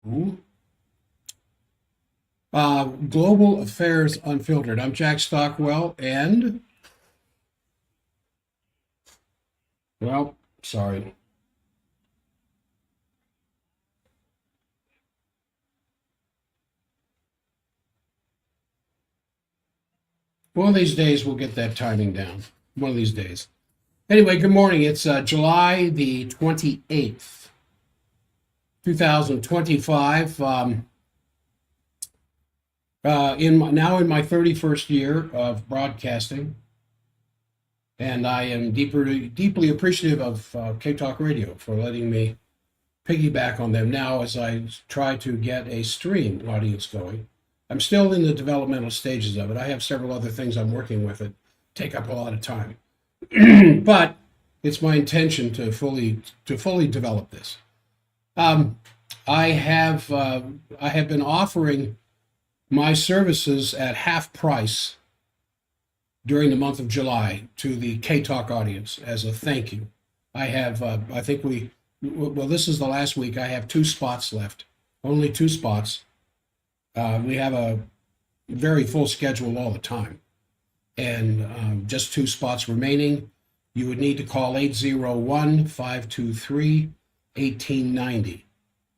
Ooh. Global Affairs Unfiltered. I'm Jack Stockwell, and, well, sorry. One of these days we'll get that timing down. One of these days. Anyway, good morning. It's July the 28th, 2025. Now in my 31st year of broadcasting, and I am deeply appreciative of K Talk Radio for letting me piggyback on them now as I try to get a stream audience going. I'm still in the developmental stages of it. I have several other things I'm working with that take up a lot of time, but it's my intention to fully develop this. Um, I have been offering my services at half price during the month of July to the K Talk audience as a thank you. I have, I think well, this is the last week. I have two spots left, only two spots. We have a very full schedule all the time, and just two spots remaining. You would need to call 801-523-1890.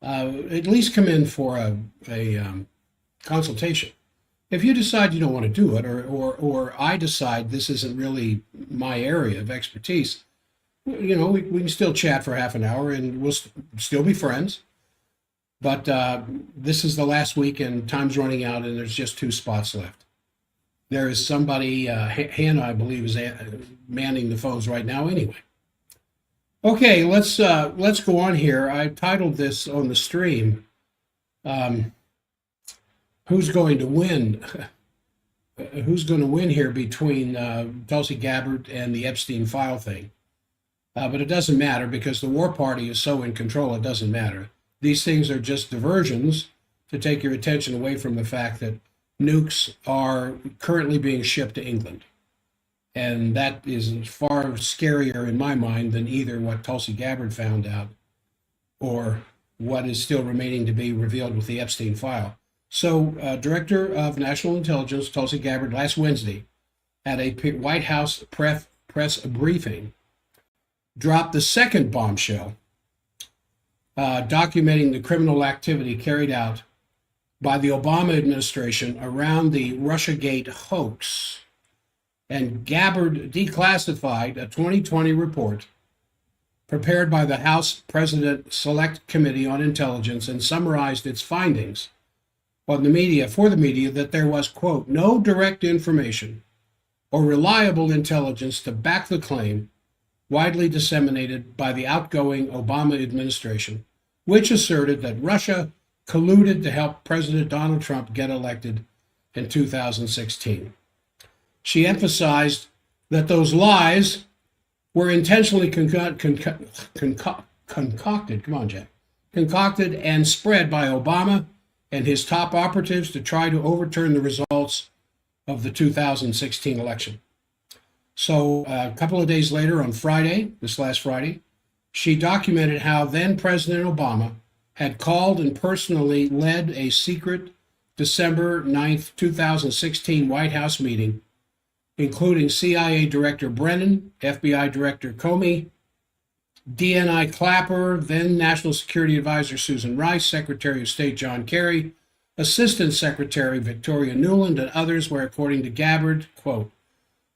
At least come in for a consultation. If you decide you don't want to do it, or I decide this isn't really my area of expertise, we can still chat for half an hour and we'll still be friends. But this is the last week and time's running out and there's just two spots left. There is somebody, Hannah, I believe, is manning the phones right now anyway. Okay, let's go on here. I titled this on the stream, who's going to win? Who's going to win here between Tulsi Gabbard and the Epstein file thing? But it doesn't matter because the war party is so in control, it doesn't matter. These things are just diversions to take your attention away from the fact that nukes are currently being shipped to England. And that is far scarier in my mind than either what Tulsi Gabbard found out or what is still remaining to be revealed with the Epstein file. So, Director of National Intelligence, Tulsi Gabbard, last Wednesday at a White House press briefing, dropped the second bombshell documenting the criminal activity carried out by the Obama administration around the Russiagate hoax. And Gabbard declassified a 2020 report prepared by the House President Select Committee on Intelligence and summarized its findings on the media that there was, quote, no direct information or reliable intelligence to back the claim widely disseminated by the outgoing Obama administration, which asserted that Russia colluded to help President Donald Trump get elected in 2016. She emphasized that those lies were intentionally concocted, come on, Jack, concocted and spread by Obama and his top operatives to try to overturn the results of the 2016 election. So a couple of days later, on Friday, this last Friday, she documented how then President Obama had called and personally led a secret December 9th, 2016 White House meeting, including CIA Director Brennan, FBI Director Comey, DNI Clapper, then National Security Advisor Susan Rice, Secretary of State John Kerry, Assistant Secretary Victoria Nuland, and others, where, according to Gabbard, quote,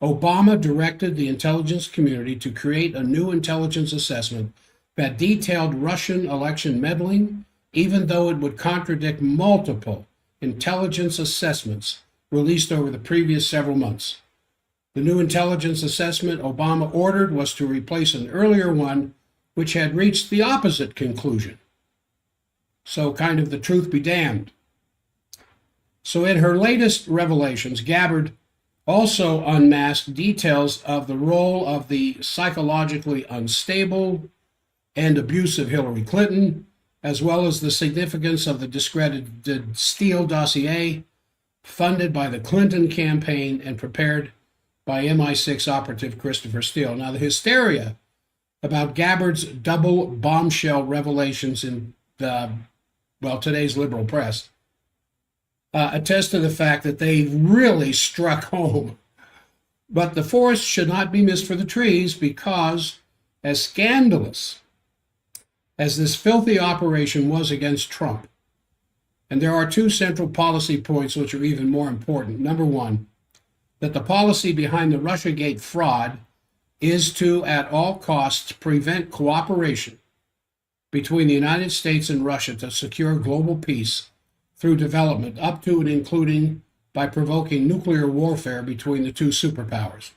Obama directed the intelligence community to create a new intelligence assessment that detailed Russian election meddling, even though it would contradict multiple intelligence assessments released over the previous several months. The new intelligence assessment Obama ordered was to replace an earlier one, which had reached the opposite conclusion. So, kind of the truth be damned. So, in her latest revelations, Gabbard also unmasked details of the role of the psychologically unstable and abusive Hillary Clinton, as well as the significance of the discredited Steele dossier funded by the Clinton campaign and prepared by MI6 operative Christopher Steele. Now, the hysteria about Gabbard's double bombshell revelations in the well, today's liberal press, attest to the fact that they really struck home. But the forest should not be missed for the trees, because as scandalous as this filthy operation was against Trump, and there are two central policy points which are even more important. Number one, that the policy behind the Russiagate fraud is to, at all costs, prevent cooperation between the United States and Russia to secure global peace through development, up to and including by provoking nuclear warfare between the two superpowers.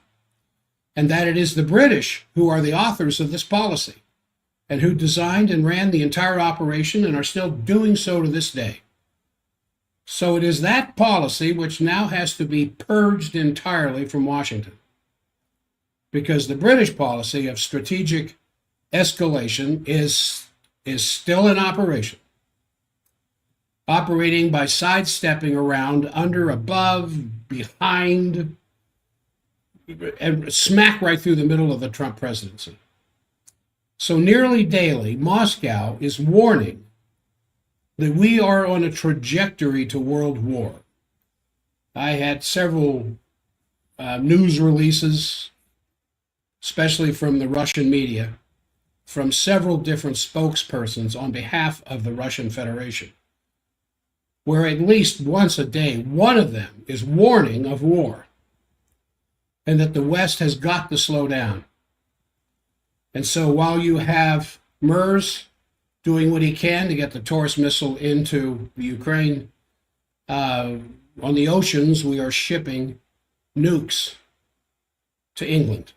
And that it is the British who are the authors of this policy, and who designed and ran the entire operation and are still doing so to this day. So it is that policy which now has to be purged entirely from Washington, because the British policy of strategic escalation is still in operation, operating by sidestepping around, under, above, behind, and smack right through the middle of the Trump presidency. So nearly daily, Moscow is warning that we are on a trajectory to world war. I had several news releases, especially from the Russian media, from several different spokespersons on behalf of the Russian Federation, where at least once a day, one of them is warning of war, and that the West has got to slow down. And so while you have MERS doing what he can to get the Taurus missile into the Ukraine, on the oceans, we are shipping nukes to England.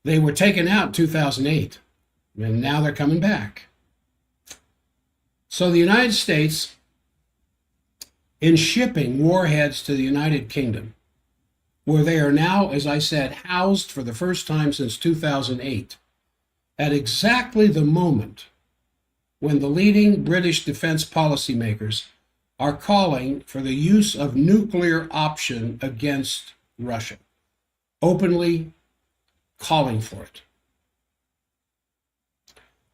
They were taken out in 2008, and now they're coming back. So the United States, in shipping warheads to the United Kingdom, where they are now, as I said, housed for the first time since 2008, at exactly the moment when the leading British defense policymakers are calling for the use of nuclear option against Russia, openly calling for it.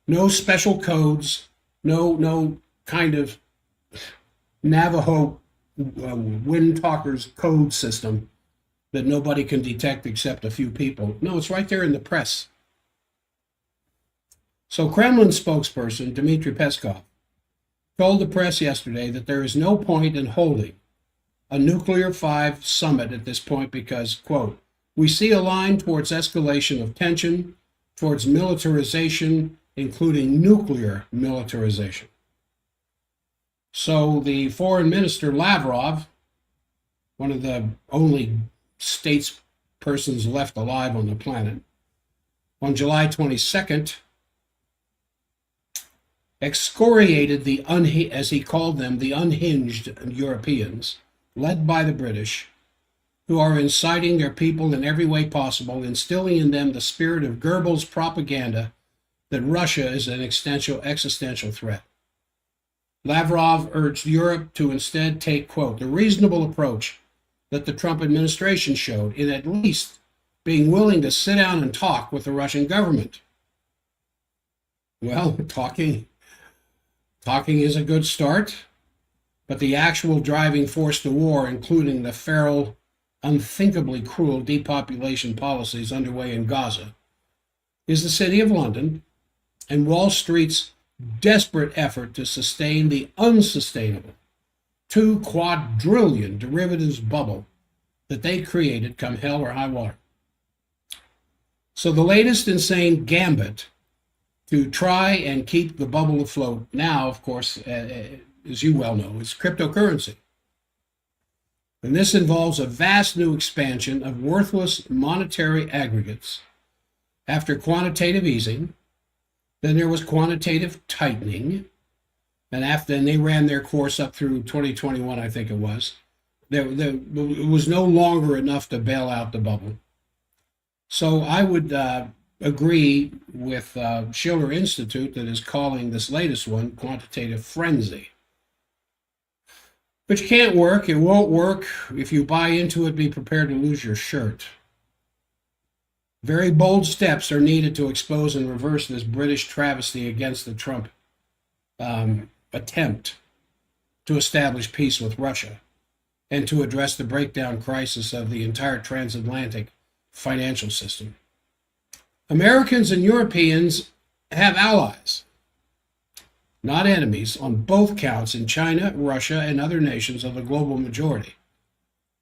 No special codes, no kind of Navajo wind talkers code system that nobody can detect except a few people. No, it's right there in the press. So Kremlin spokesperson Dmitry Peskov told the press yesterday that there is no point in holding a nuclear 5 summit at this point because, quote, we see a line towards escalation of tension, towards militarization, including nuclear militarization. So the Foreign Minister Lavrov, one of the only statespersons left alive on the planet, on July 22nd, excoriated as he called them, the unhinged Europeans, led by the British, who are inciting their people in every way possible, instilling in them the spirit of Goebbels' propaganda that Russia is an existential threat. Lavrov urged Europe to instead take, quote, the reasonable approach that the Trump administration showed in at least being willing to sit down and talk with the Russian government. Well, talking is a good start, but the actual driving force to war, including the feral, unthinkably cruel depopulation policies underway in Gaza, is the City of London and Wall Street's desperate effort to sustain the unsustainable $2 quadrillion derivatives bubble that they created come hell or high water. So the latest insane gambit to try and keep the bubble afloat now, of course, as you well know, is cryptocurrency. And this involves a vast new expansion of worthless monetary aggregates. After quantitative easing, then there was quantitative tightening, and then they ran their course up through 2021, I think it was. It was no longer enough to bail out the bubble. So I would agree with Schiller Institute that is calling this latest one quantitative frenzy. Which can't work. It won't work. If you buy into it, be prepared to lose your shirt. Very bold steps are needed to expose and reverse this British travesty against the Trump attempt to establish peace with Russia and to address the breakdown crisis of the entire transatlantic financial system. Americans and Europeans have allies, not enemies, on both counts in China, Russia, and other nations of the global majority.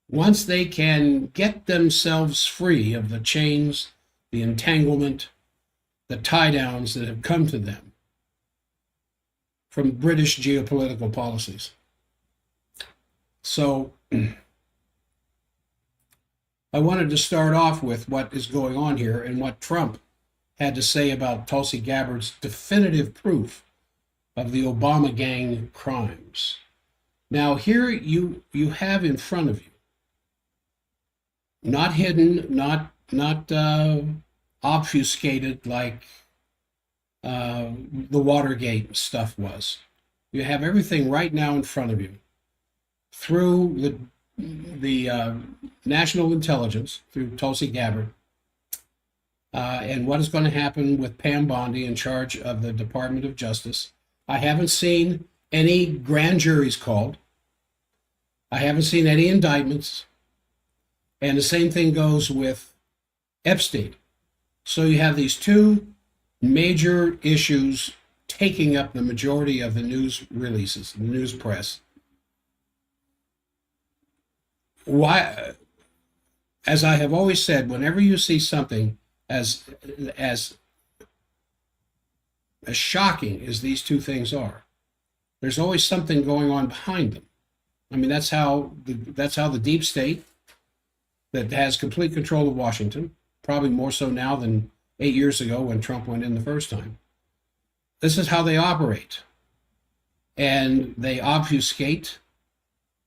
Once they can get themselves free of the chains, the entanglement, the tie-downs that have come to them from British geopolitical policies. So I wanted to start off with what is going on here and what Trump had to say about Tulsi Gabbard's definitive proof of the Obama gang crimes. Now here you have in front of you, not hidden, not obfuscated like the Watergate stuff was. You have everything right now in front of you through the national intelligence, through Tulsi Gabbard, and what is going to happen with Pam Bondi in charge of the Department of Justice. I haven't seen any grand juries called. I haven't seen any indictments. And the same thing goes with Epstein. So you have these two major issues taking up the majority of the news releases, the news press. Why, as I have always said, whenever you see something as shocking as these two things are, there's always something going on behind them. I mean, that's how the deep state that has complete control of Washington, probably more so now than 8 years ago when Trump went in the first time. This is how they operate. And they obfuscate,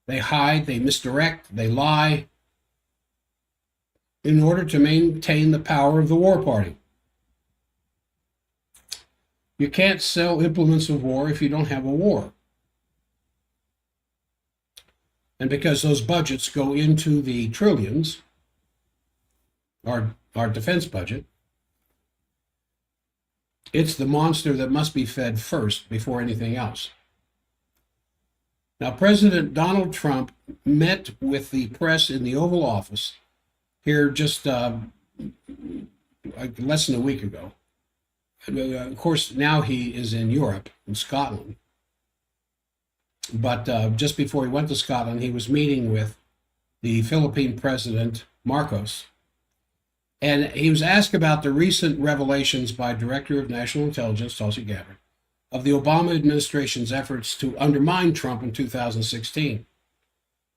they hide, they misdirect, they lie in order to maintain the power of the war party. You can't sell implements of war if you don't have a war. And because those budgets go into the trillions, our defense budget, it's the monster that must be fed first before anything else. Now, President Donald Trump met with the press in the Oval Office here just less than a week ago. Of course, now he is in Europe, in Scotland. But just before he went to Scotland, he was meeting with the Philippine President, Marcos. And he was asked about the recent revelations by Director of National Intelligence, Tulsi Gabbard, of the Obama administration's efforts to undermine Trump in 2016.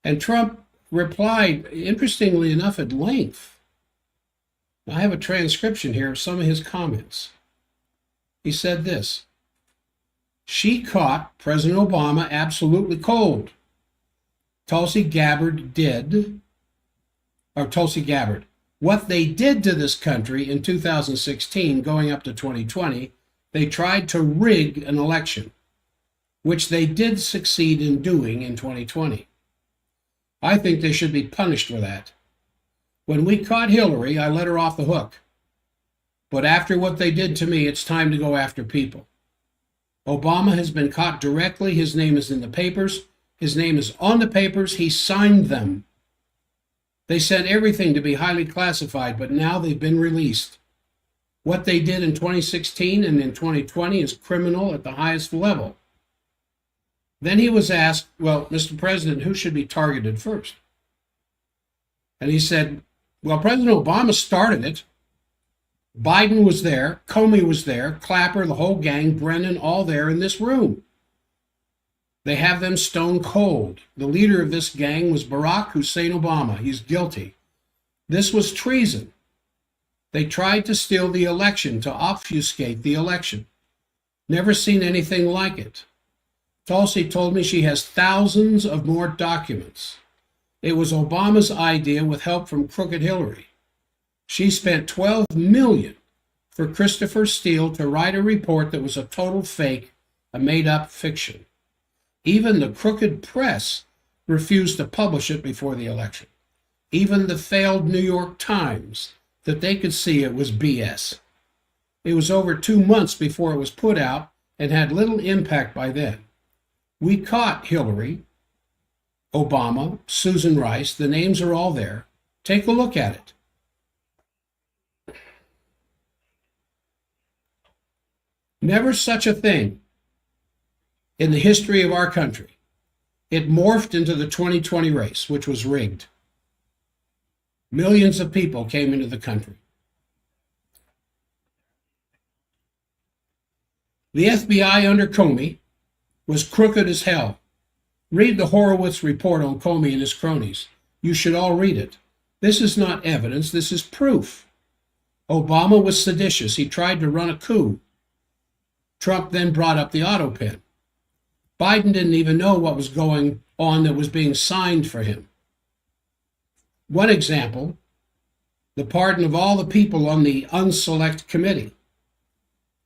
And Trump replied, interestingly enough, at length. I have a transcription here of some of his comments. He said this: "She caught President Obama absolutely cold. Tulsi Gabbard, what they did to this country in 2016 going up to 2020, they tried to rig an election, which they did succeed in doing in 2020. I think they should be punished for that. When we caught Hillary, I let her off the hook. But after what they did to me, it's time to go after people. Obama has been caught directly. His name is in the papers. His name is on the papers. He signed them. They said everything to be highly classified, but now they've been released. What they did in 2016 and in 2020 is criminal at the highest level." Then he was asked, well, Mr. President, who should be targeted first? And he said, well, President Obama started it. Biden was there, Comey was there, Clapper, the whole gang, Brennan, all there in this room. They have them stone cold. The leader of this gang was Barack Hussein Obama. He's guilty. This was treason. They tried to steal the election, to obfuscate the election. Never seen anything like it. Tulsi told me she has thousands of more documents. It was Obama's idea with help from crooked Hillary. She spent $12 million for Christopher Steele to write a report that was a total fake, a made-up fiction. Even the crooked press refused to publish it before the election. Even the failed New York Times, that they could see it was BS. It was over 2 months before it was put out, and had little impact by then. We caught Hillary, Obama, Susan Rice. The names are all there. Take a look at it. Never such a thing in the history of our country. It morphed into the 2020 race, which was rigged. Millions of people came into the country. The FBI under Comey was crooked as hell. Read the Horowitz report on Comey and his cronies. You should all read it. This is not evidence, this is proof. Obama was seditious. He tried to run a coup. Trump then brought up the auto pen. Biden didn't even know what was going on that was being signed for him. One example, the pardon of all the people on the unselect committee,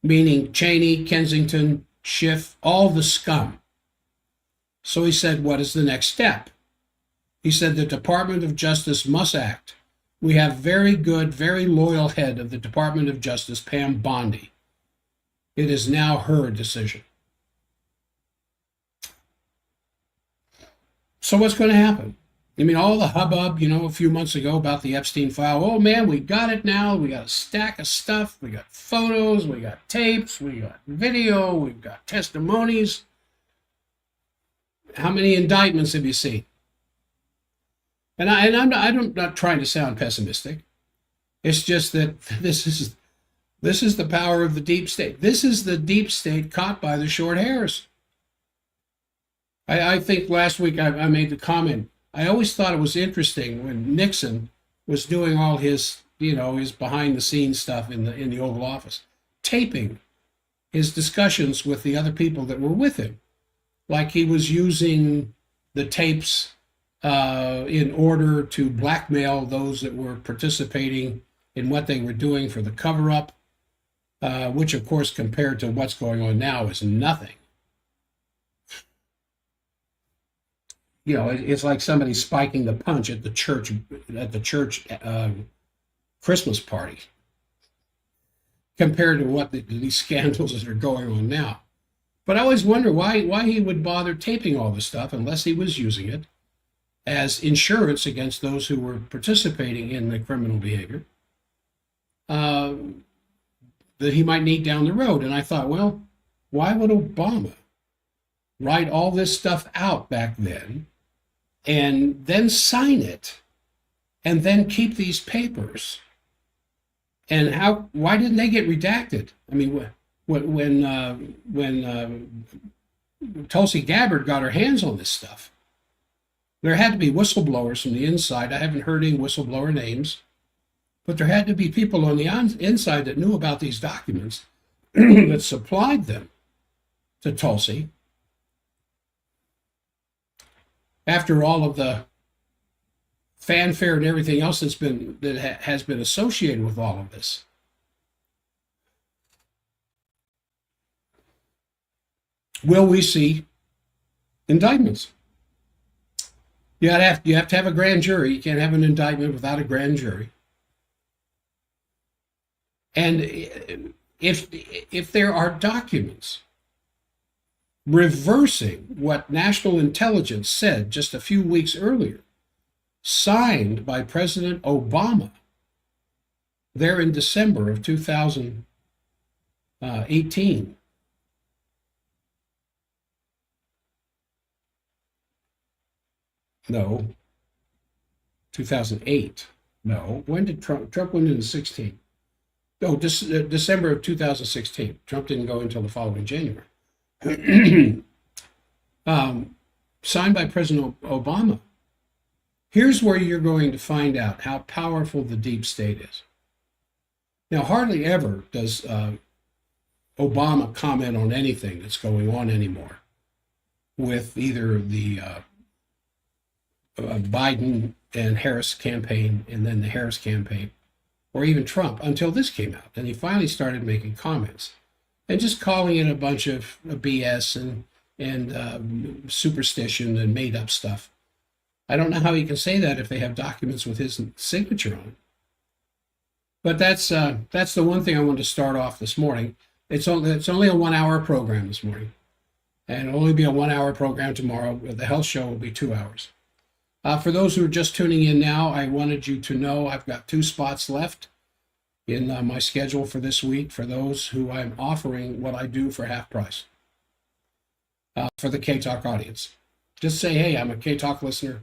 meaning Cheney, Kensington, Schiff, all the scum. So he said, what is the next step? He said the Department of Justice must act. We have very good, very loyal head of the Department of Justice, Pam Bondi. It is now her decision. So what's going to happen? I mean, all the hubbub, a few months ago about the Epstein file. Oh man, we got it now. We got a stack of stuff. We got photos. We got tapes. We got video. We've got testimonies. How many indictments have you seen? And I'm not trying to sound pessimistic. It's just that this is the power of the deep state. This is the deep state caught by the short hairs. I think last week I made the comment. I always thought it was interesting when Nixon was doing all his, his behind the scenes stuff in the Oval Office, taping his discussions with the other people that were with him, like he was using the tapes in order to blackmail those that were participating in what they were doing for the cover-up, which, of course, compared to what's going on now is nothing. It's like somebody spiking the punch at the church Christmas party compared to what these scandals that are going on now. But I always wonder why he would bother taping all this stuff unless he was using it as insurance against those who were participating in the criminal behavior that he might need down the road. And I thought, well, why would Obama write all this stuff out back then and then sign it and then keep these papers? And why didn't they get redacted? I mean, when Tulsi Gabbard got her hands on this stuff, there had to be whistleblowers from the inside. I haven't heard any whistleblower names, but there had to be people on the inside that knew about these documents that supplied them to Tulsi. After all of the fanfare and everything else has been associated with all of this. Will we see indictments? You have to have a grand jury. You can't have an indictment without a grand jury. And if there are documents reversing what national intelligence said just a few weeks earlier, signed by President Obama there in December of 2018. No, 2008. No, when did Trump went in 16? No, December of 2016. Trump didn't go until the following January. Signed by President Obama. Here's where you're going to find out how powerful the deep state is. Now, hardly ever does Obama comment on anything that's going on anymore with either the Biden and Harris campaign and then the Harris campaign, or even Trump, until this came out. And he finally started making comments and just calling it a bunch of BS and superstition and made up stuff. I don't know how he can say that if they have documents with his signature on it. But that's the one thing I wanted to start off this morning. It's only a 1 hour program this morning, and it'll only be a 1 hour program tomorrow. The health show will be 2 hours. For those who are just tuning in now, I wanted you to know I've got 2 spots left in my schedule for this week for those who I'm offering what I do for half price for the K-Talk audience. Just say, hey, I'm a K-Talk listener,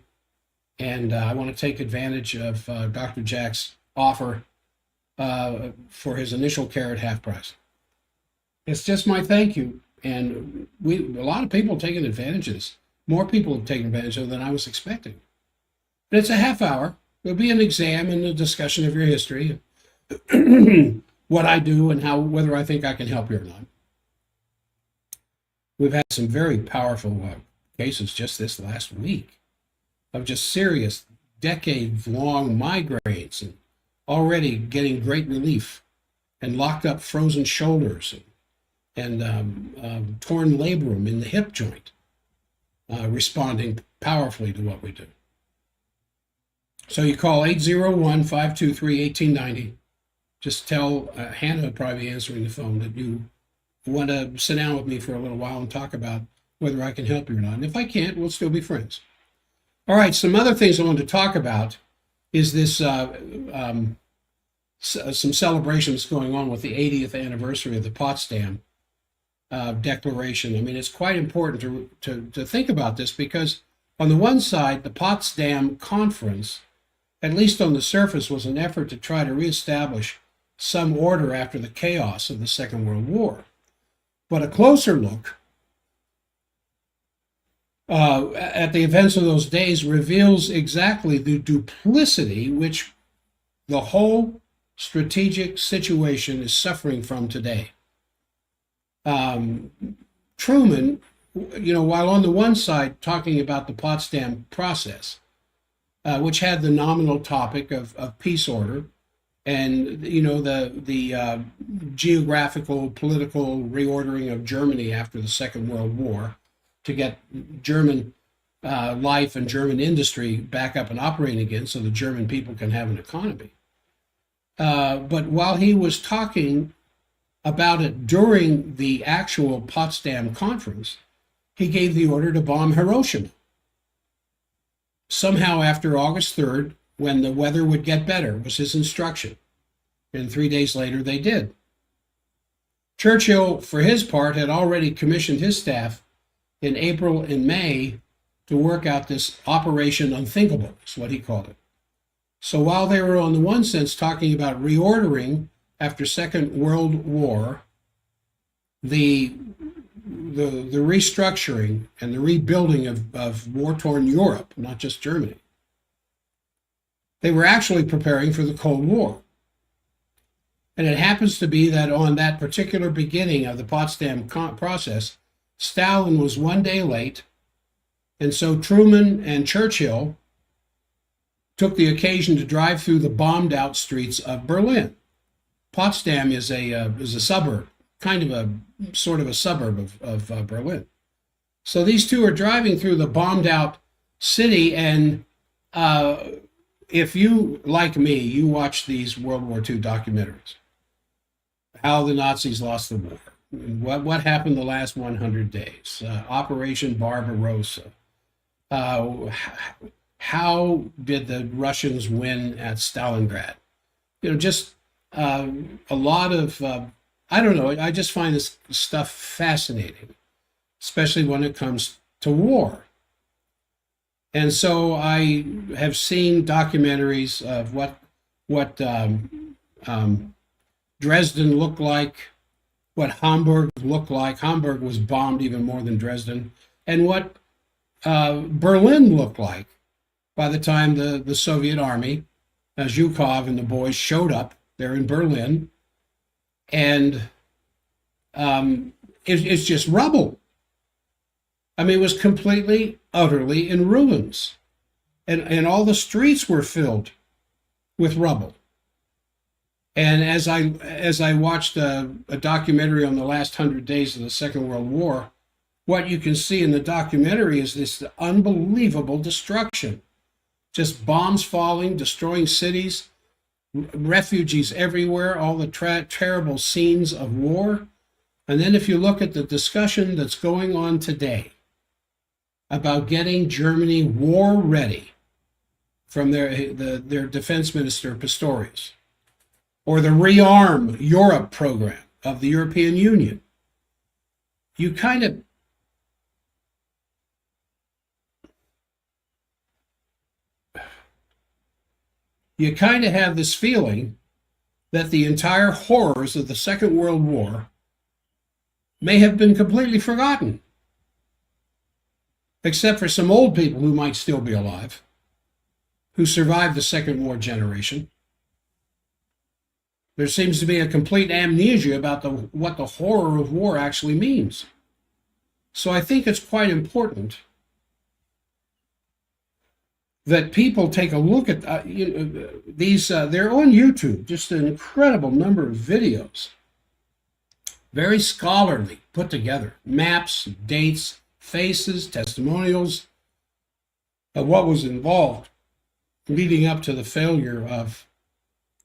and I want to take advantage of Dr. Jack's offer for his initial care at half price. It's just my thank you. And a lot of people taking advantage of this. More people have taken advantage of it than I was expecting. But it's a half hour. There'll be an exam and a discussion of your history, what I do and whether I think I can help you or not. We've had some very powerful cases just this last week of just serious decade-long migraines and already getting great relief, and locked up frozen shoulders and torn labrum in the hip joint, responding powerfully to what we do. So you call 801-523-1890. Just tell Hannah will probably be answering the phone that you want to sit down with me for a little while and talk about whether I can help you or not. And if I can't, we'll still be friends. All right, some other things I want to talk about is this some celebrations going on with the 80th anniversary of the Potsdam Declaration. I mean, it's quite important to think about this, because on the one side, the Potsdam Conference, at least on the surface, was an effort to try to reestablish some order after the chaos of the Second World War. But a closer look at the events of those days reveals exactly the duplicity which the whole strategic situation is suffering from today. Truman, while on the one side talking about the Potsdam process, which had the nominal topic of peace order and the geographical, political reordering of Germany after the Second World War to get German life and German industry back up and operating again so the German people can have an economy. But while he was talking about it during the actual Potsdam Conference, he gave the order to bomb Hiroshima. Somehow after August 3rd, when the weather would get better, was his instruction. And 3 days later, they did. Churchill, for his part, had already commissioned his staff in April and May to work out this Operation Unthinkable, is what he called it. So while they were, on the one sense, talking about reordering after Second World War, the restructuring and the rebuilding of war-torn Europe, not just Germany, they were actually preparing for the Cold War. And it happens to be that on that particular beginning of the Potsdam process, Stalin was 1 day late, and so Truman and Churchill took the occasion to drive through the bombed-out streets of Berlin. Potsdam is a suburb, kind of a sort of a suburb of Berlin. So these two are driving through the bombed-out city, and if you, like me, you watch these World War II documentaries, how the Nazis lost the war, what happened the last 100 days, Operation Barbarossa, how did the Russians win at Stalingrad? Just a lot of, I don't know, I just find this stuff fascinating, especially when it comes to war. And so I have seen documentaries of what Dresden looked like, what Hamburg looked like. Hamburg was bombed even more than Dresden, and what Berlin looked like by the time the Soviet army, Zhukov and the boys, showed up there in Berlin. And it's just rubble. I mean, it was completely, utterly in ruins. And all the streets were filled with rubble. And as I watched a documentary on the last 100 days of the Second World War, what you can see in the documentary is this unbelievable destruction. Just bombs falling, destroying cities, refugees everywhere, all the terrible scenes of war. And then if you look at the discussion that's going on today about getting Germany war ready from their defense minister Pistorius, or the Rearm Europe program of the European Union, you kind of have this feeling that the entire horrors of the Second World War may have been completely forgotten, except for some old people who might still be alive, who survived the Second War generation. There seems to be a complete amnesia about what the horror of war actually means. So I think it's quite important that people take a look at these. They're on YouTube, just an incredible number of videos, very scholarly, put together, maps, dates, faces, testimonials of what was involved leading up to the failure of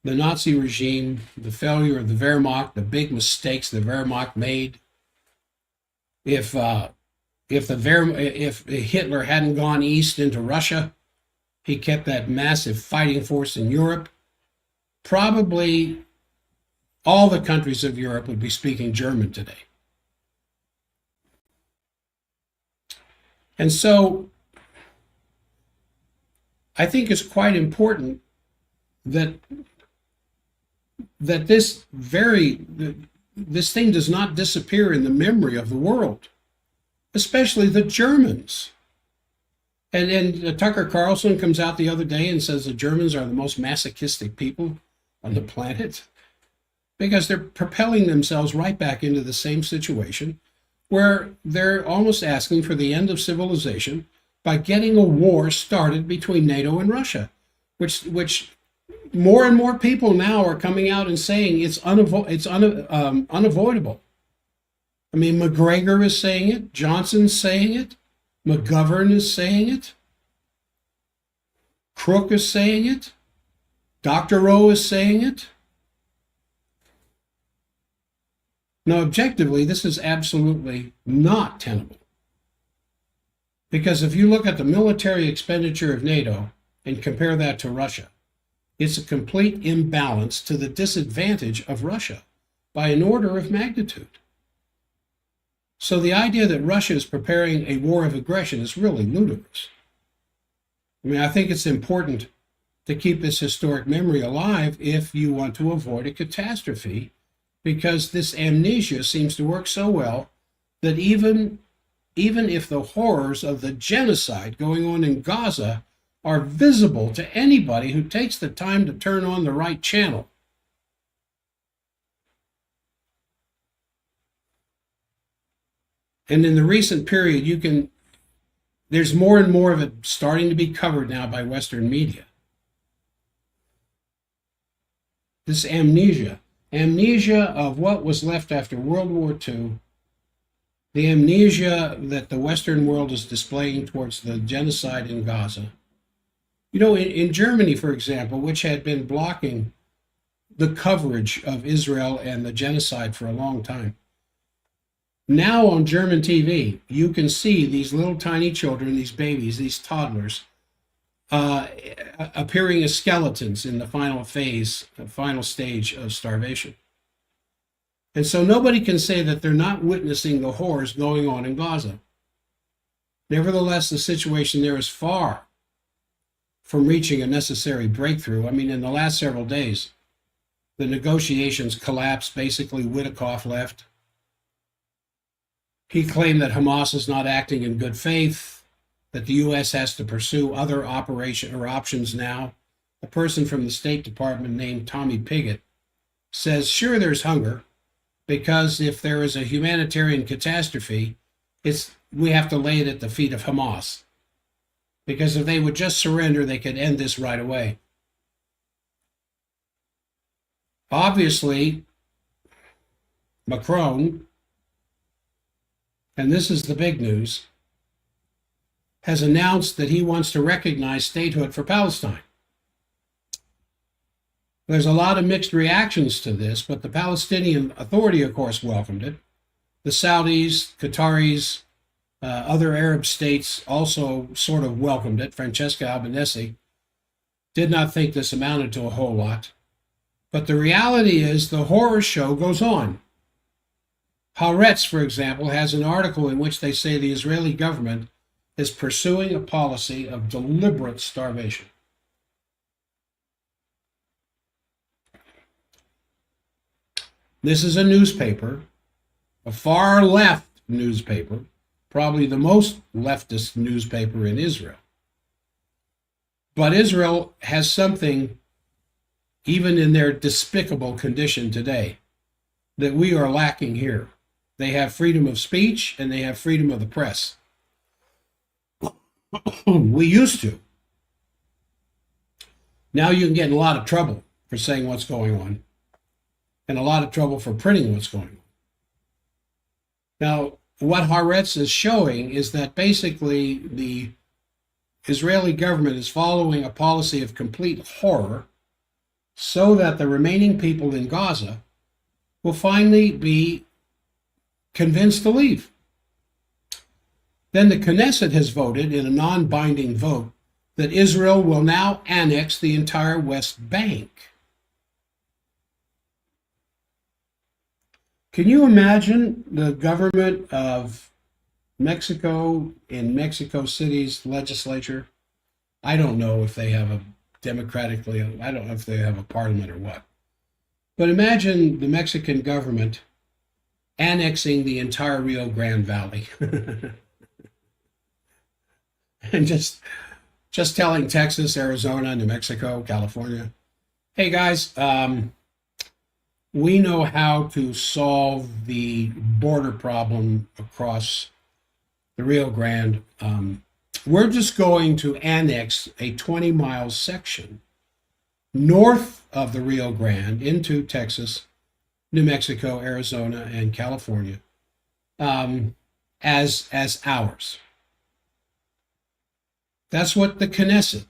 the Nazi regime, the failure of the Wehrmacht, the big mistakes the Wehrmacht made. If Hitler hadn't gone east into Russia, he kept that massive fighting force in Europe. Probably all the countries of Europe would be speaking German today. And so I think it's quite important that this thing does not disappear in the memory of the world, especially the Germans. And Tucker Carlson comes out the other day and says the Germans are the most masochistic people on the planet because they're propelling themselves right back into the same situation where they're almost asking for the end of civilization by getting a war started between NATO and Russia, which more and more people now are coming out and saying it's unavoidable. I mean, McGregor is saying it, Johnson's saying it, McGovern is saying it, Crook is saying it, Dr. O is saying it. Now, objectively, this is absolutely not tenable. Because if you look at the military expenditure of NATO and compare that to Russia, it's a complete imbalance to the disadvantage of Russia by an order of magnitude. So the idea that Russia is preparing a war of aggression is really ludicrous. I mean, I think it's important to keep this historic memory alive if you want to avoid a catastrophe, because this amnesia seems to work so well that even if the horrors of the genocide going on in Gaza are visible to anybody who takes the time to turn on the right channel, and in the recent period, there's more and more of it starting to be covered now by Western media. This amnesia of what was left after World War II, the amnesia that the Western world is displaying towards the genocide in Gaza. You know, in Germany, for example, which had been blocking the coverage of Israel and the genocide for a long time, now on German TV, you can see these little tiny children, these babies, these toddlers, appearing as skeletons in the final stage of starvation. And so nobody can say that they're not witnessing the horrors going on in Gaza. Nevertheless, the situation there is far from reaching a necessary breakthrough. I mean, in the last several days, the negotiations collapsed. Basically, Witkoff left. He claimed that Hamas is not acting in good faith, that the U.S. has to pursue other options now. A person from the State Department named Tommy Pigott says, sure, there's hunger, because if there is a humanitarian catastrophe, we have to lay it at the feet of Hamas. Because if they would just surrender, they could end this right away. Obviously, Macron, and this is the big news, has announced that he wants to recognize statehood for Palestine. There's a lot of mixed reactions to this, but the Palestinian Authority, of course, welcomed it. The Saudis, Qataris, other Arab states also sort of welcomed it. Francesca Albanese did not think this amounted to a whole lot. But the reality is the horror show goes on. Haaretz, for example, has an article in which they say the Israeli government is pursuing a policy of deliberate starvation. This is a newspaper, a far left newspaper, probably the most leftist newspaper in Israel. But Israel has something, even in their despicable condition today, that we are lacking here. They have freedom of speech and they have freedom of the press. We used to. Now you can get in a lot of trouble for saying what's going on, and a lot of trouble for printing what's going on. Now, what Haaretz is showing is that basically the Israeli government is following a policy of complete horror so that the remaining people in Gaza will finally be convinced to leave. Then the Knesset has voted in a non-binding vote that Israel will now annex the entire West Bank. Can you imagine the government of Mexico in Mexico City's legislature? I don't know if they have a democratically, I don't know if they have a parliament or what. But imagine the Mexican government annexing the entire Rio Grande Valley. And just telling Texas, Arizona, New Mexico, California, hey guys, we know how to solve the border problem across the Rio Grande. We're just going to annex a 20-mile section north of the Rio Grande into Texas, New Mexico, Arizona, and California as ours. That's what the Knesset,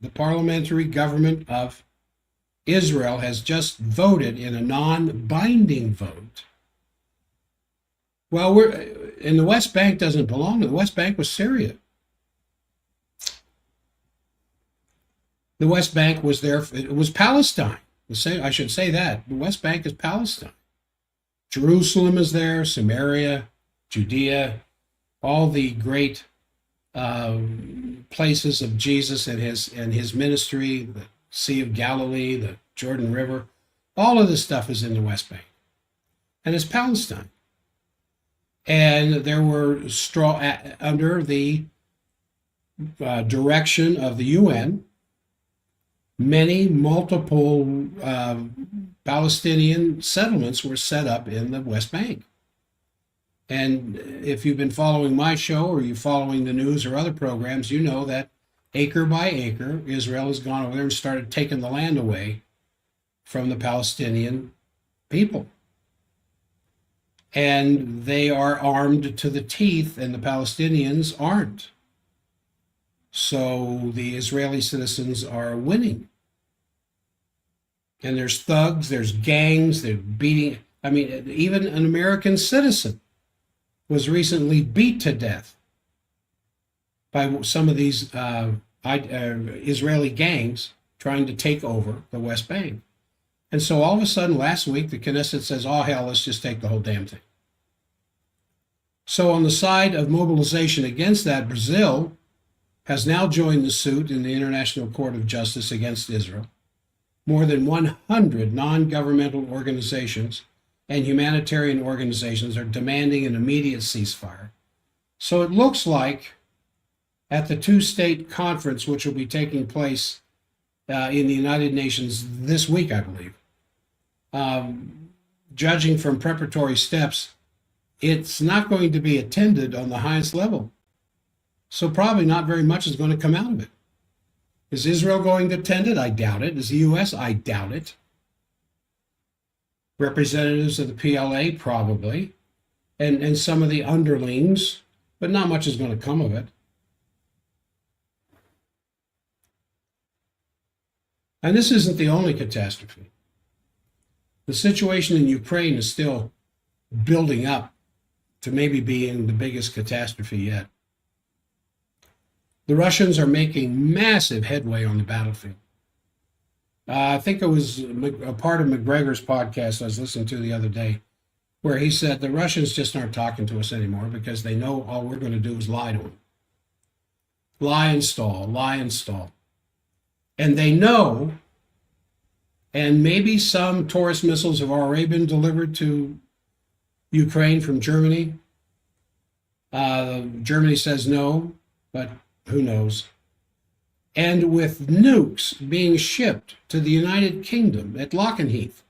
the parliamentary government of Israel, has just voted in a non-binding vote. Well, the West Bank doesn't belong to the West Bank was Syria. The West Bank was there. It was Palestine. I should say that the West Bank is Palestine. Jerusalem is there, Samaria, Judea, all the great places of Jesus and his ministry, the Sea of Galilee, the Jordan River, all of this stuff is in the West Bank, and it's Palestine. And there were under the direction of the UN, multiple Palestinian settlements were set up in the West Bank. And if you've been following my show or you're following the news or other programs, you know that acre by acre, Israel has gone over there and started taking the land away from the Palestinian people. And they are armed to the teeth, and the Palestinians aren't. So the Israeli citizens are winning. And there's thugs, there's gangs, they're beating. I mean, even an American citizen was recently beat to death by some of these Israeli gangs trying to take over the West Bank. And so all of a sudden last week, the Knesset says, oh, hell, let's just take the whole damn thing. So on the side of mobilization against that, Brazil has now joined the suit in the International Court of Justice against Israel. More than 100 non-governmental organizations and humanitarian organizations are demanding an immediate ceasefire. So it looks like at the two-state conference, which will be taking place in the United Nations this week, I believe, judging from preparatory steps, it's not going to be attended on the highest level. So probably not very much is going to come out of it. Is Israel going to attend it? I doubt it. Is the U.S.? I doubt it. Representatives of the PLA, probably, and some of the underlings, but not much is going to come of it. And this isn't the only catastrophe. The situation in Ukraine is still building up to maybe being the biggest catastrophe yet. The Russians are making massive headway on the battlefield. I think it was a part of McGregor's podcast I was listening to the other day, where he said the Russians just aren't talking to us anymore because they know all we're going to do is lie to them. Lie and stall, lie and stall. And they know, and maybe some Taurus missiles have already been delivered to Ukraine from Germany. Germany says no, but who knows? And with nukes being shipped to the United Kingdom at Lockheath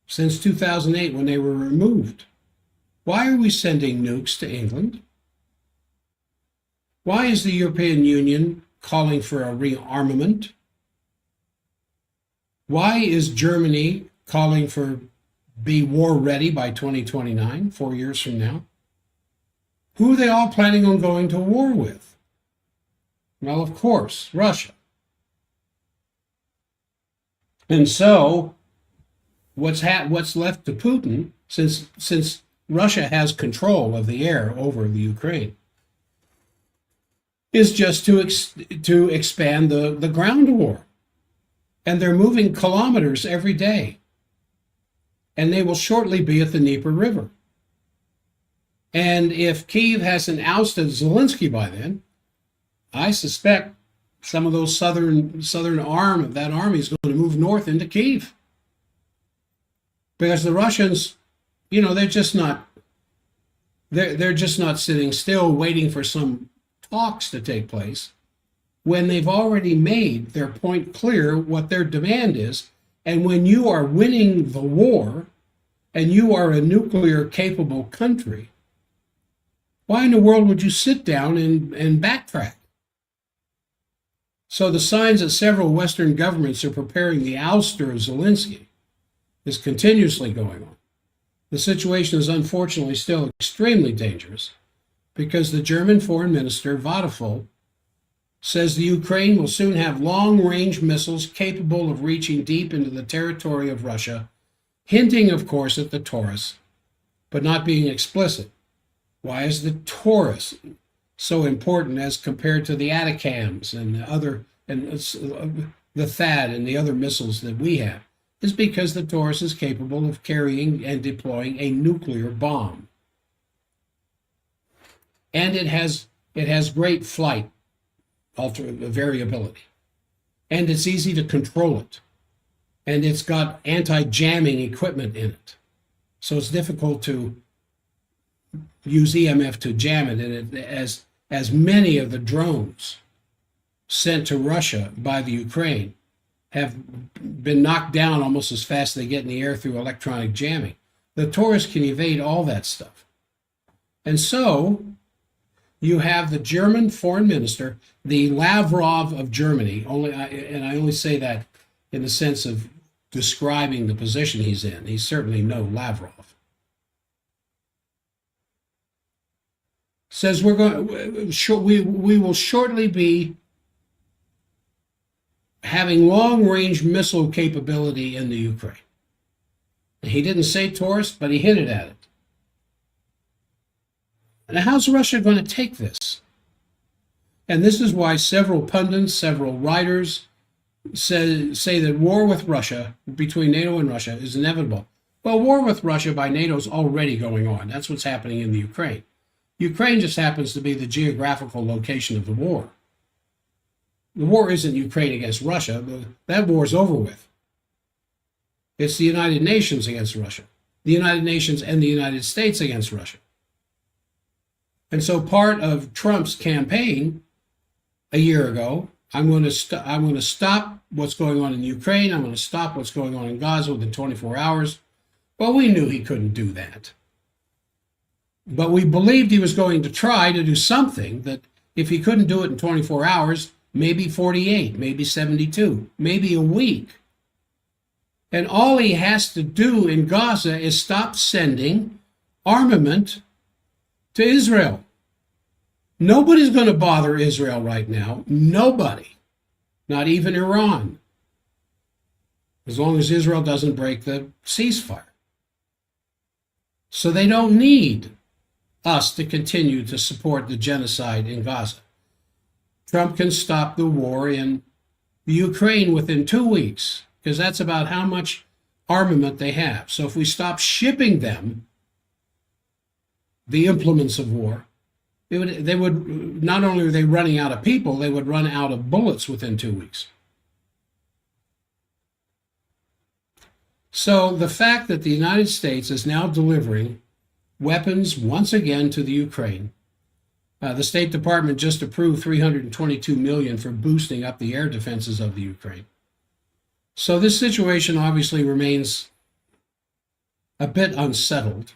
since 2008 when they were removed. Why are we sending nukes to England? Why is the European Union calling for a rearmament? Why is Germany calling for be war ready by 2029, 4 years from now? Who are they all planning on going to war with? Well, of course, Russia. And so, what's left to Putin, since Russia has control of the air over the Ukraine, is just to expand the ground war. And they're moving kilometers every day. And they will shortly be at the Dnieper River. And if Kyiv hasn't ousted Zelensky by then, I suspect some of those southern arm of that army is going to move north into Kyiv. Because the Russians, they're just not sitting still waiting for some talks to take place when they've already made their point clear what their demand is. And when you are winning the war and you are a nuclear capable country, why in the world would you sit down and backtrack? So the signs that several Western governments are preparing the ouster of Zelensky is continuously going on. The situation is unfortunately still extremely dangerous because the German foreign minister, Vadeful, says the Ukraine will soon have long-range missiles capable of reaching deep into the territory of Russia, hinting, of course, at the Taurus, but not being explicit. Why is the Taurus so important as compared to the Atacams and the THAAD and the other missiles that we have? Is because the Taurus is capable of carrying and deploying a nuclear bomb. And it has great flight variability. And it's easy to control it. And it's got anti-jamming equipment in it. So it's difficult to use EMF to jam it. And as many of the drones sent to Russia by the Ukraine have been knocked down almost as fast as they get in the air through electronic jamming. The Taurus can evade all that stuff. And so you have the German foreign minister, the Lavrov of Germany, and I only say that in the sense of describing the position he's in. He's certainly no Lavrov. Says we will shortly be having long-range missile capability in the Ukraine. He didn't say Taurus, but he hinted at it. Now, how's Russia going to take this? And this is why several pundits, several writers say that war with Russia, between NATO and Russia, is inevitable. Well, war with Russia by NATO is already going on. That's what's happening in the Ukraine. Ukraine just happens to be the geographical location of the war. The war isn't Ukraine against Russia. That war is over with. It's the United Nations against Russia. The United Nations and the United States against Russia. And so part of Trump's campaign a year ago, I'm going to stop what's going on in Ukraine. I'm going to stop what's going on in Gaza within 24 hours. Well, we knew he couldn't do that. But we believed he was going to try to do something that if he couldn't do it in 24 hours, maybe 48, maybe 72, maybe a week. And all he has to do in Gaza is stop sending armament to Israel. Nobody's going to bother Israel right now. Nobody. Not even Iran. As long as Israel doesn't break the ceasefire. So they don't need us to continue to support the genocide in Gaza. Trump can stop the war in Ukraine within 2 weeks, because that's about how much armament they have. So if we stop shipping them the implements of war, they would not only are they running out of people, they would run out of bullets within 2 weeks. So the fact that the United States is now delivering weapons once again to the Ukraine, the State Department just approved $322 million for boosting up the air defenses of the Ukraine. So this situation obviously remains a bit unsettled.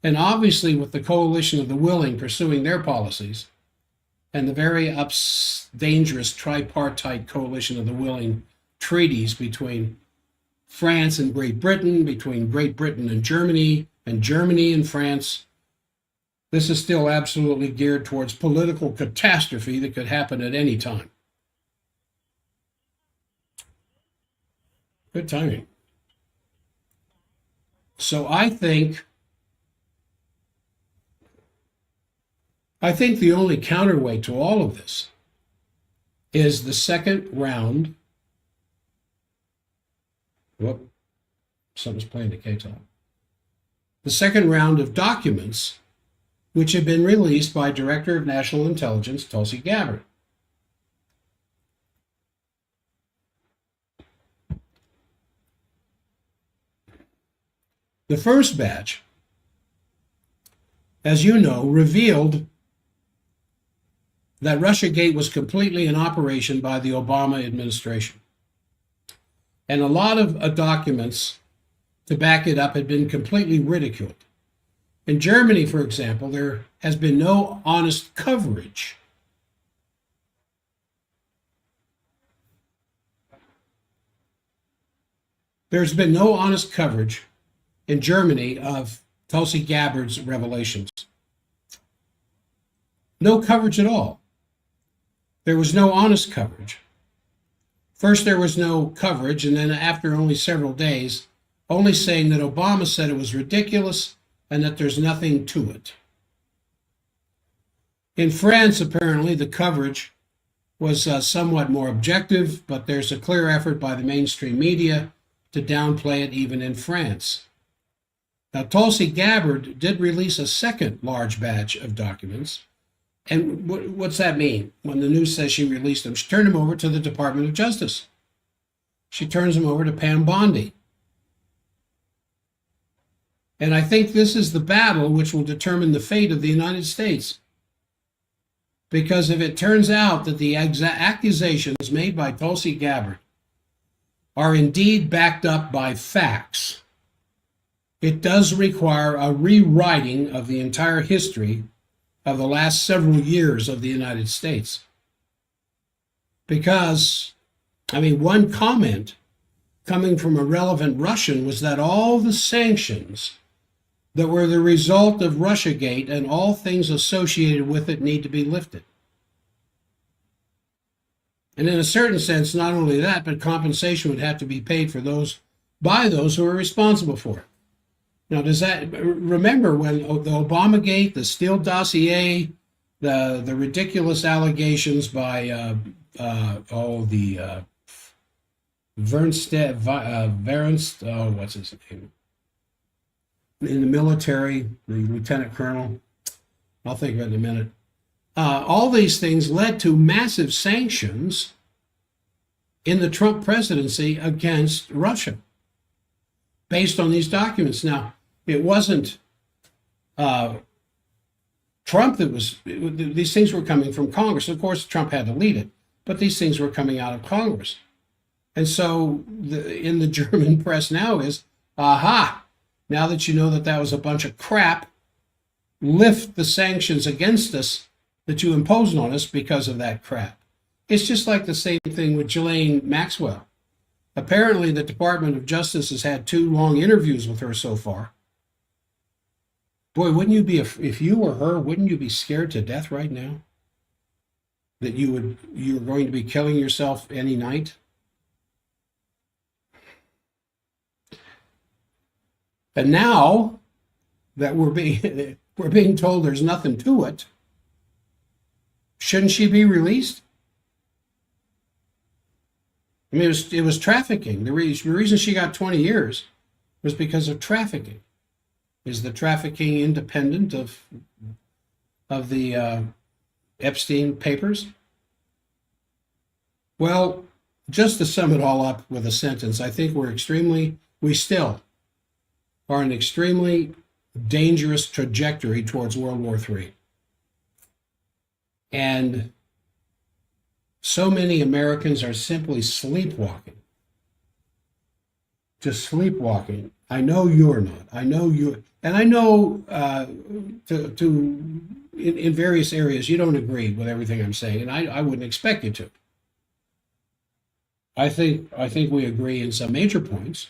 And obviously with the coalition of the willing pursuing their policies, and the very dangerous tripartite coalition of the willing treaties between France and Great Britain, between Great Britain and Germany and France, this is still absolutely geared towards political catastrophe that could happen at any time. Good timing. So I think the only counterweight to all of this is the second round. Whoop, something's playing the K-top. The second round of documents which have been released by Director of National Intelligence Tulsi Gabbard. The first batch, as you know, revealed that Russiagate was completely in operation by the Obama administration. And a lot of documents to back it up had been completely ridiculed. In Germany, for example, there has been no honest coverage There's been no honest coverage in Germany of Tulsi Gabbard's revelations. No coverage at all. There was no honest coverage. First, there was no coverage, and then after only several days, only saying that Obama said it was ridiculous and that there's nothing to it. In France, apparently, the coverage was somewhat more objective, but there's a clear effort by the mainstream media to downplay it even in France. Now, Tulsi Gabbard did release a second large batch of documents. And what's that mean? When the news says she released them, she turned them over to the Department of Justice. She turns them over to Pam Bondi. And I think this is the battle which will determine the fate of the United States. Because if it turns out that the accusations made by Tulsi Gabbard are indeed backed up by facts, it does require a rewriting of the entire history of the last several years of the United States. Because, one comment coming from a relevant Russian was that all the sanctions that were the result of Russiagate and all things associated with it need to be lifted. And in a certain sense, not only that, but compensation would have to be paid for by those who are responsible for it. Now, remember when the Obamagate, the Steele dossier, the ridiculous allegations by what's his name? In the military, the lieutenant colonel, I'll think of it in a minute. All these things led to massive sanctions in the Trump presidency against Russia based on these documents. Now, it wasn't Trump these things were coming from Congress. Of course, Trump had to lead it, but these things were coming out of Congress. And so in the German press now is, aha, now that you know that was a bunch of crap, lift the sanctions against us that you imposed on us because of that crap. It's just like the same thing with Ghislaine Maxwell. Apparently, the Department of Justice has had 2 long interviews with her so far. Boy, wouldn't you be, if you were her, wouldn't you be scared to death right now? That you're going to be killing yourself any night? And now, that we're being we're being told there's nothing to it, shouldn't she be released? I mean, it was trafficking. The reason she got 20 years was because of trafficking. Is the trafficking independent of the Epstein papers? Well, just to sum it all up with a sentence, I think we still are an extremely dangerous trajectory towards World War III. And so many Americans are simply sleepwalking. Just sleepwalking. I know you're not. I know you, and I know in various areas you don't agree with everything I'm saying, and I wouldn't expect you to. I think we agree in some major points.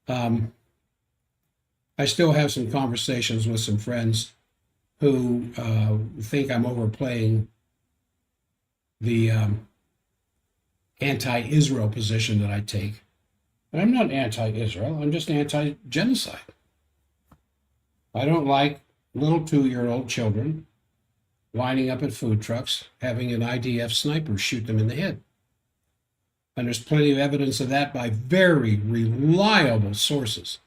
I still have some conversations with some friends who think I'm overplaying the anti-Israel position that I take. And I'm not anti-Israel, I'm just anti-genocide. I don't like little 2-year-old children lining up at food trucks, having an IDF sniper shoot them in the head. And there's plenty of evidence of that by very reliable sources,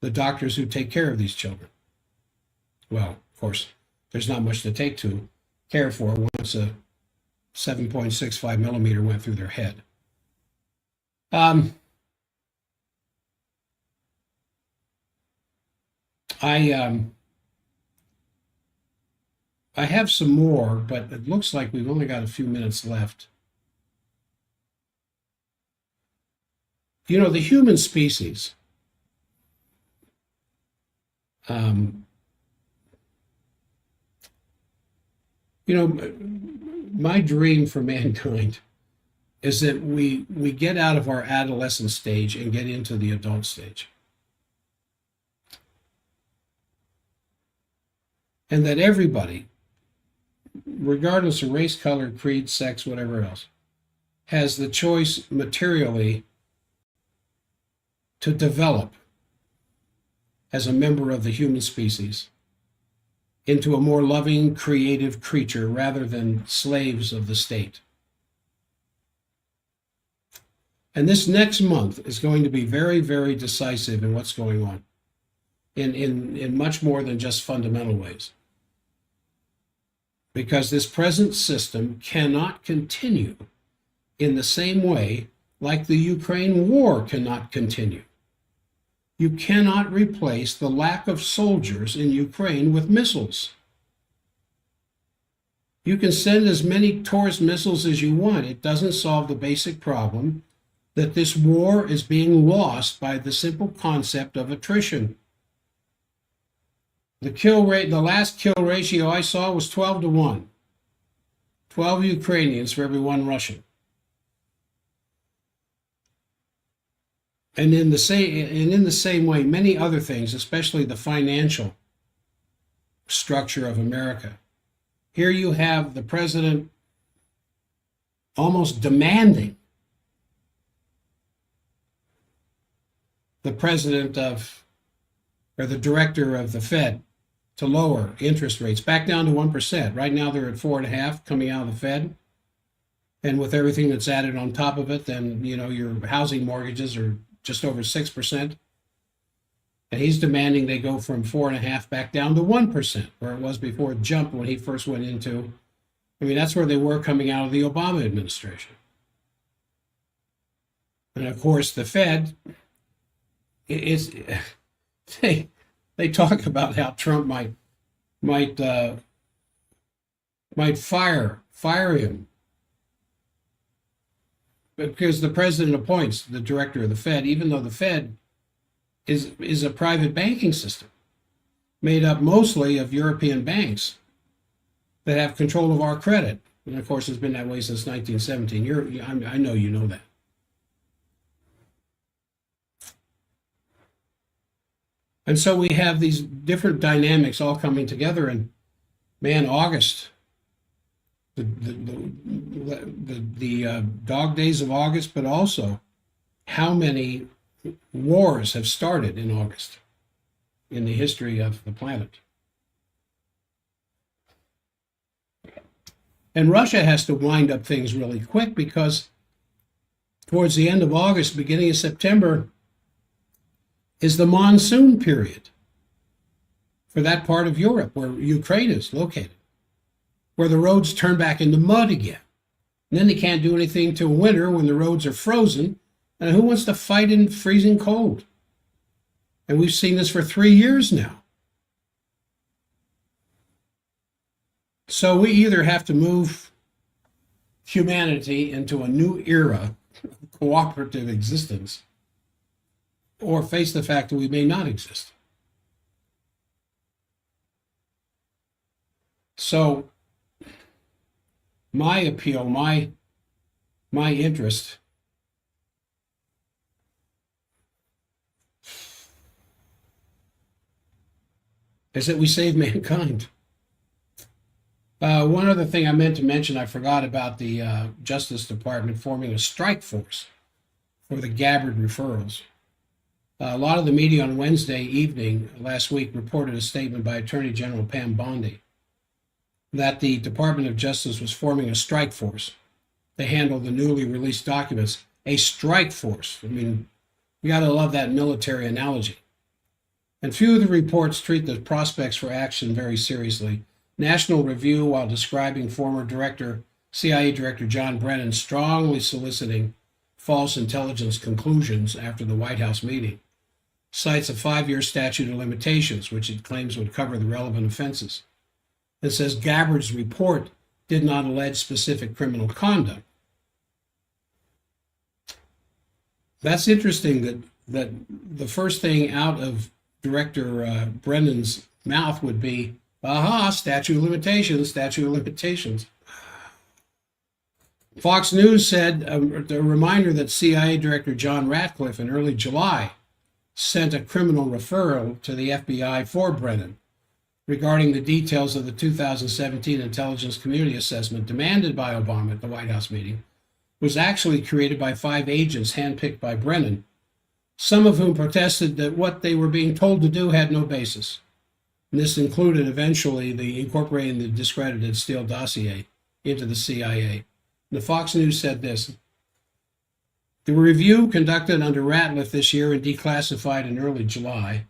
the doctors who take care of these children. Well, of course, there's not much to care for once a 7.65 millimeter went through their head. I have some more, but it looks like we've only got a few minutes left. You know, the human species, my dream for mankind is that we get out of our adolescent stage and get into the adult stage. And that everybody, regardless of race, color, creed, sex, whatever else, has the choice materially to develop as a member of the human species into a more loving, creative creature rather than slaves of the state. And this next month is going to be very, very decisive in what's going on in much more than just fundamental ways. Because this present system cannot continue in the same way like the Ukraine war cannot continue. You cannot replace the lack of soldiers in Ukraine with missiles. You can send as many Taurus missiles as you want. It doesn't solve the basic problem that this war is being lost by the simple concept of attrition. The kill rate, the last kill ratio I saw was 12-1. 12 Ukrainians for every 1 Russian. And in the same way, many other things, especially the financial structure of America. Here you have the president almost demanding the director of the Fed to lower interest rates back down to 1%. Right now they're at 4.5% coming out of the Fed. And with everything that's added on top of it, then your housing mortgages are just over 6%. And he's demanding they go from 4.5% back down to 1%, where it was before it jumped when he first went into. I mean, that's where they were coming out of the Obama administration. And of course, the Fed is they talk about how Trump might fire him because the president appoints the director of the Fed, even though the Fed is a private banking system made up mostly of European banks that have control of our credit. And of course, it's been that way since 1917. I know you know that. And so we have these different dynamics all coming together. And man, August, the dog days of August, but also how many wars have started in August. in the history of the planet. And Russia has to wind up things really quick because towards the end of August, beginning of September, is the monsoon period for that part of Europe where Ukraine is located, where the roads turn back into mud again. And then they can't do anything till winter when the roads are frozen. And who wants to fight in freezing cold? And we've seen this for 3 years now. So we either have to move humanity into a new era of cooperative existence or face the fact that we may not exist. So my appeal, my interest is that we save mankind. One other thing I meant to mention, I forgot about the Justice Department forming a strike force for the Gabbard referrals. A lot of the media on Wednesday evening last week reported a statement by Attorney General Pam Bondi that the Department of Justice was forming a strike force to handle the newly released documents. A strike force. I mean, you got to love that military analogy. And few of the reports treat the prospects for action very seriously. National Review, while describing former CIA Director John Brennan strongly soliciting false intelligence conclusions after the White House meeting, cites a 5-year statute of limitations, which it claims would cover the relevant offenses. It says Gabbard's report did not allege specific criminal conduct. That's interesting that the first thing out of Director Brennan's mouth would be, aha, statute of limitations, statute of limitations. Fox News said a reminder that CIA Director John Ratcliffe in early July sent a criminal referral to the FBI for Brennan regarding the details of the 2017 Intelligence Community Assessment demanded by Obama at the White House meeting was actually created by 5 agents handpicked by Brennan, some of whom protested that what they were being told to do had no basis. And this included eventually incorporating the discredited Steele dossier into the CIA. The Fox News said this: the review conducted under Ratcliffe this year and declassified in early July.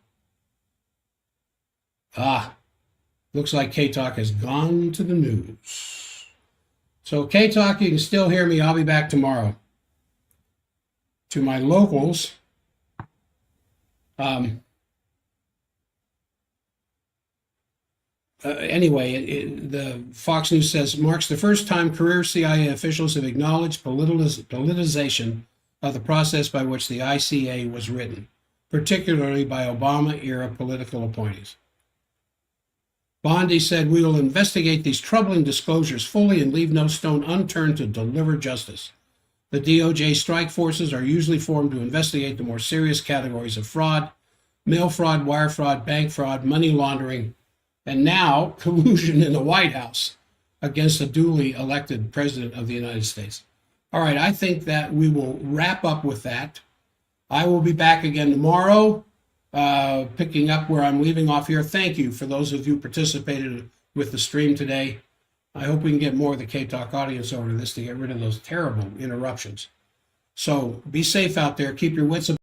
Looks like K-Talk has gone to the news. So K-Talk, you can still hear me. I'll be back tomorrow. To my locals, the Fox News says, marks the first time career CIA officials have acknowledged politicization of the process by which the ICA was written, particularly by Obama-era political appointees. Bondi said, we will investigate these troubling disclosures fully and leave no stone unturned to deliver justice. The DOJ strike forces are usually formed to investigate the more serious categories of fraud, mail fraud, wire fraud, bank fraud, money laundering, and now collusion in the White House against a duly elected president of the United States. All right, I think that we will wrap up with that. I will be back again tomorrow, picking up where I'm leaving off here. Thank you for those of you who participated with the stream today. I hope we can get more of the K-Talk audience over to this to get rid of those terrible interruptions. So be safe out there. Keep your wits about